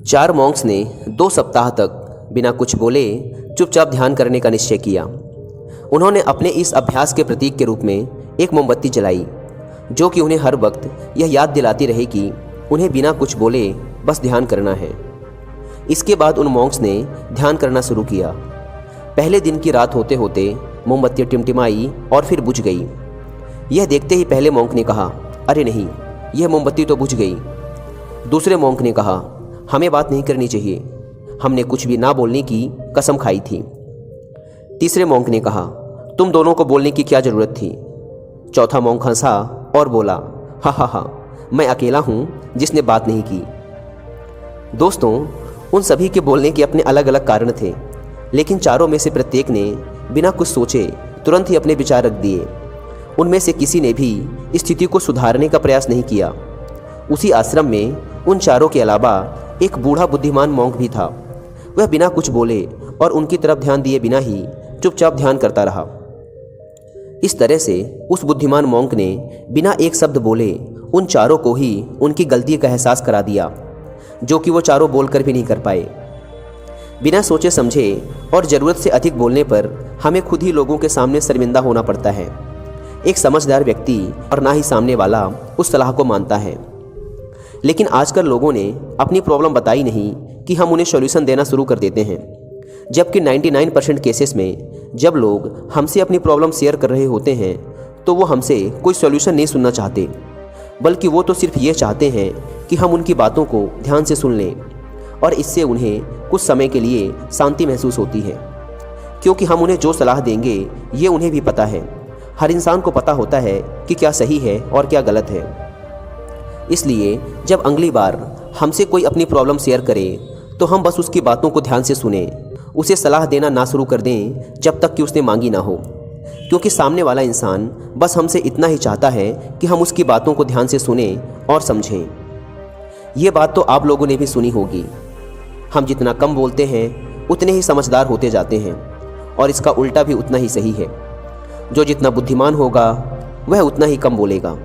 4 Monks ने 2 सप्ताह तक बिना कुछ बोले चुपचाप ध्यान करने का निश्चय किया। उन्होंने अपने इस अभ्यास के प्रतीक के रूप में एक मोमबत्ती जलाई, जो कि उन्हें हर वक्त यह याद दिलाती रहे कि उन्हें बिना कुछ बोले बस ध्यान करना है। इसके बाद उन मॉन्क्स ने ध्यान करना शुरू किया। पहले दिन की रात होते होते मोमबत्ती टिमटिमाई और फिर बुझ गई। यह देखते ही पहले मॉन्क ने कहा, अरे नहीं, यह मोमबत्ती तो बुझ गई। दूसरे मॉन्क ने कहा, हमें बात नहीं करनी चाहिए, हमने कुछ भी ना बोलने की कसम खाई थी। तीसरे मॉन्क ने कहा, तुम दोनों को बोलने की क्या ज़रूरत थी। चौथा मॉन्क हंसा और बोला, हा हा हा, मैं अकेला हूँ जिसने बात नहीं की। दोस्तों, उन सभी के बोलने के अपने अलग अलग कारण थे, लेकिन चारों में से प्रत्येक ने बिना कुछ सोचे तुरंत ही अपने विचार रख दिए। उनमें से किसी ने भी स्थिति को सुधारने का प्रयास नहीं किया। उसी आश्रम में उन चारों के अलावा एक बूढ़ा बुद्धिमान मॉन्क भी था। वह बिना कुछ बोले और उनकी तरफ ध्यान दिए बिना ही चुपचाप ध्यान करता रहा। इस तरह से उस बुद्धिमान मॉन्क ने बिना एक शब्द बोले उन चारों को ही उनकी गलती का एहसास करा दिया, जो कि वो चारों बोलकर भी नहीं कर पाए। बिना सोचे समझे और ज़रूरत से अधिक बोलने पर हमें खुद ही लोगों के सामने शर्मिंदा होना पड़ता है। एक समझदार व्यक्ति और ना ही सामने वाला उस सलाह को मानता है। लेकिन आजकल लोगों ने अपनी प्रॉब्लम बताई नहीं कि हम उन्हें सॉल्यूशन देना शुरू कर देते हैं, जबकि 99% केसेस में जब लोग हमसे अपनी प्रॉब्लम शेयर कर रहे होते हैं तो वो हमसे कोई सॉल्यूशन नहीं सुनना चाहते, बल्कि वो तो सिर्फ ये चाहते हैं कि हम उनकी बातों को ध्यान से सुन लें, और इससे उन्हें कुछ समय के लिए शांति महसूस होती है। क्योंकि हम उन्हें जो सलाह देंगे ये उन्हें भी पता है। हर इंसान को पता होता है कि क्या सही है और क्या गलत है। इसलिए जब अगली बार हमसे कोई अपनी प्रॉब्लम शेयर करे तो हम बस उसकी बातों को ध्यान से सुने, उसे सलाह देना ना शुरू कर दें जब तक कि उसने मांगी ना हो। क्योंकि सामने वाला इंसान बस हमसे इतना ही चाहता है कि हम उसकी बातों को ध्यान से सुने और समझें। ये बात तो आप लोगों ने भी सुनी होगी, हम जितना कम बोलते हैं उतने ही समझदार होते जाते हैं, और इसका उल्टा भी उतना ही सही है। जो जितना बुद्धिमान होगा वह उतना ही कम बोलेगा।